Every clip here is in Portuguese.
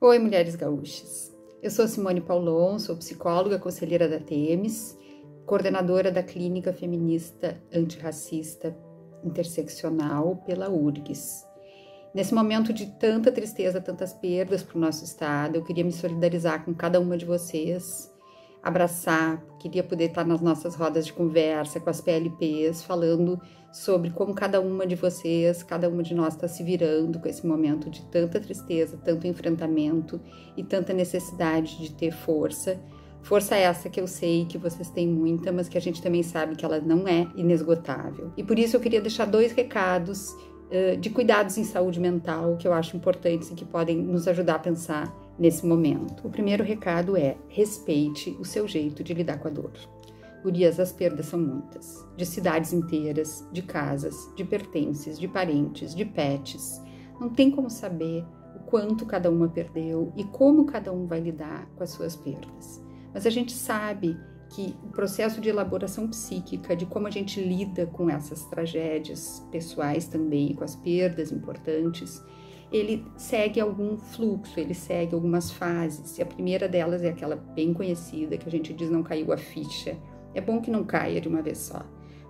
Oi, mulheres gaúchas. Eu sou Simone Paulon, sou psicóloga, conselheira da TEMES, coordenadora da Clínica Feminista Antirracista Interseccional pela URGS. Nesse momento de tanta tristeza, tantas perdas para o nosso estado, eu queria me solidarizar com cada uma de vocês, abraçar, queria poder estar nas nossas rodas de conversa com as PLPs, falando sobre como cada uma de vocês, cada uma de nós está se virando com esse momento de tanta tristeza, tanto enfrentamento e tanta necessidade de ter força. Força essa que eu sei que vocês têm muita, mas que a gente também sabe que ela não é inesgotável. E por isso eu queria deixar 2 recados de cuidados em saúde mental que eu acho importantes e que podem nos ajudar a pensar nesse momento. O primeiro recado é: respeite o seu jeito de lidar com a dor. Gurias, as perdas são muitas. De cidades inteiras, de casas, de pertences, de parentes, de pets. Não tem como saber o quanto cada uma perdeu e como cada um vai lidar com as suas perdas. Mas a gente sabe que o processo de elaboração psíquica, de como a gente lida com essas tragédias pessoais também, com as perdas importantes, ele segue algum fluxo, ele segue algumas fases. E a primeira delas é aquela bem conhecida, que a gente diz não caiu a ficha. É bom que não caia de uma vez só,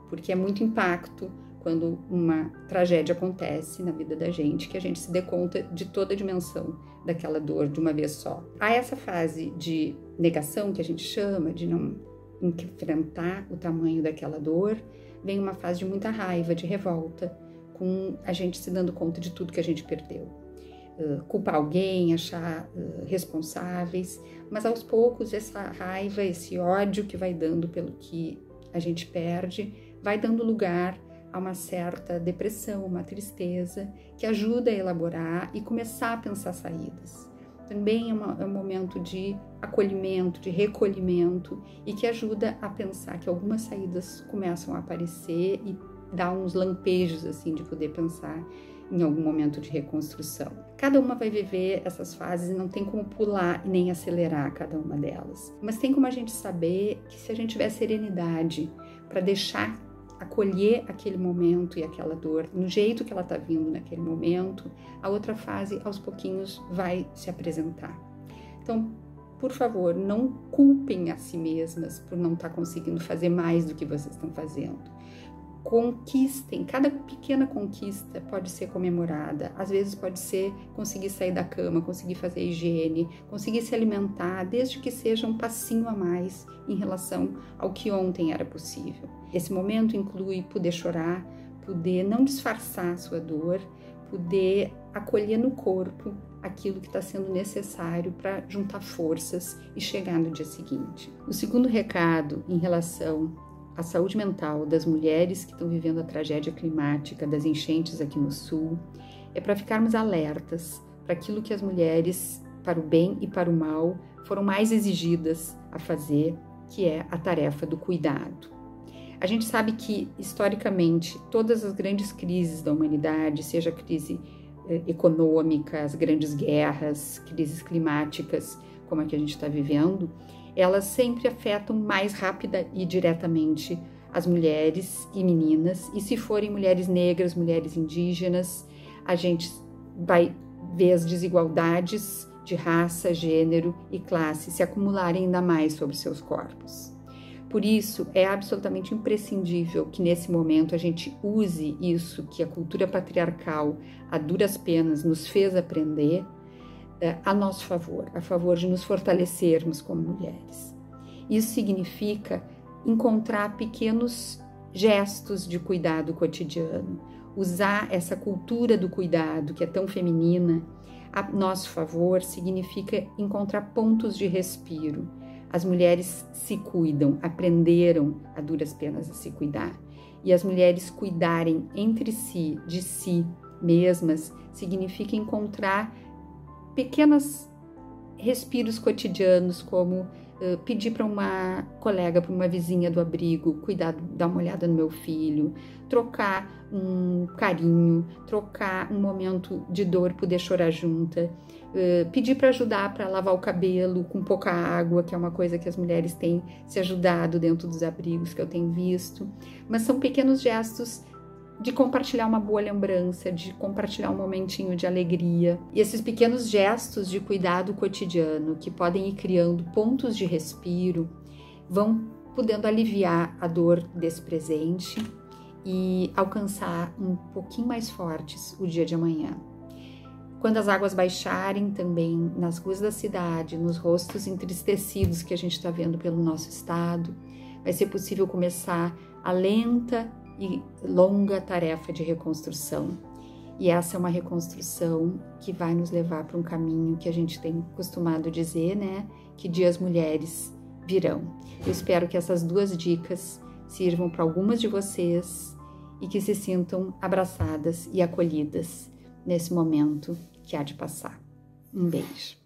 porque é muito impacto quando uma tragédia acontece na vida da gente, que a gente se dê conta de toda a dimensão daquela dor de uma vez só. Há essa fase de negação, que a gente chama, de não enfrentar o tamanho daquela dor, vem uma fase de muita raiva, de revolta, com a gente se dando conta de tudo que a gente perdeu. Culpar alguém, achar responsáveis, mas aos poucos essa raiva, esse ódio que vai dando pelo que a gente perde, vai dando lugar a uma certa depressão, uma tristeza, que ajuda a elaborar e começar a pensar saídas. Também é um momento de acolhimento, de recolhimento, e que ajuda a pensar que algumas saídas começam a aparecer e dá uns lampejos assim de poder pensar em algum momento de reconstrução. Cada uma vai viver essas fases e não tem como pular nem acelerar cada uma delas. Mas tem como a gente saber que se a gente tiver serenidade para deixar acolher aquele momento e aquela dor no jeito que ela está vindo naquele momento, a outra fase aos pouquinhos vai se apresentar. Então, por favor, não culpem a si mesmas por não estar conseguindo fazer mais do que vocês estão fazendo. Conquistem, cada pequena conquista pode ser comemorada, às vezes pode ser conseguir sair da cama, conseguir fazer higiene, conseguir se alimentar, desde que seja um passinho a mais em relação ao que ontem era possível. Esse momento inclui poder chorar, poder não disfarçar a sua dor, poder acolher no corpo aquilo que está sendo necessário para juntar forças e chegar no dia seguinte. O segundo recado em relação a saúde mental das mulheres que estão vivendo a tragédia climática das enchentes aqui no sul é para ficarmos alertas para aquilo que as mulheres, para o bem e para o mal, foram mais exigidas a fazer, que é a tarefa do cuidado. A gente sabe que, historicamente, todas as grandes crises da humanidade, seja a crise econômica, as grandes guerras, crises climáticas, como a que a gente está vivendo, elas sempre afetam mais rápida e diretamente as mulheres e meninas, e se forem mulheres negras, mulheres indígenas, a gente vai ver as desigualdades de raça, gênero e classe se acumularem ainda mais sobre seus corpos. Por isso, é absolutamente imprescindível que nesse momento a gente use isso que a cultura patriarcal, a duras penas, nos fez aprender, a nosso favor, a favor de nos fortalecermos como mulheres. Isso significa encontrar pequenos gestos de cuidado cotidiano, usar essa cultura do cuidado que é tão feminina a nosso favor significa encontrar pontos de respiro. As mulheres se cuidam, aprenderam a duras penas a se cuidar. E as mulheres cuidarem entre si, de si mesmas, significa encontrar pequenos respiros cotidianos, como pedir para uma colega, para uma vizinha do abrigo, cuidar, dar uma olhada no meu filho, trocar um carinho, trocar um momento de dor, poder chorar junta, pedir para ajudar para lavar o cabelo com pouca água, que é uma coisa que as mulheres têm se ajudado dentro dos abrigos que eu tenho visto. Mas são pequenos gestos de compartilhar uma boa lembrança, de compartilhar um momentinho de alegria. E esses pequenos gestos de cuidado cotidiano que podem ir criando pontos de respiro vão podendo aliviar a dor desse presente e alcançar um pouquinho mais fortes o dia de amanhã. Quando as águas baixarem também nas ruas da cidade, nos rostos entristecidos que a gente está vendo pelo nosso estado, vai ser possível começar a lenta e longa tarefa de reconstrução. E essa é uma reconstrução que vai nos levar para um caminho que a gente tem costumado dizer, né? Que dias mulheres virão. Eu espero que essas 2 dicas sirvam para algumas de vocês e que se sintam abraçadas e acolhidas nesse momento que há de passar. Um beijo.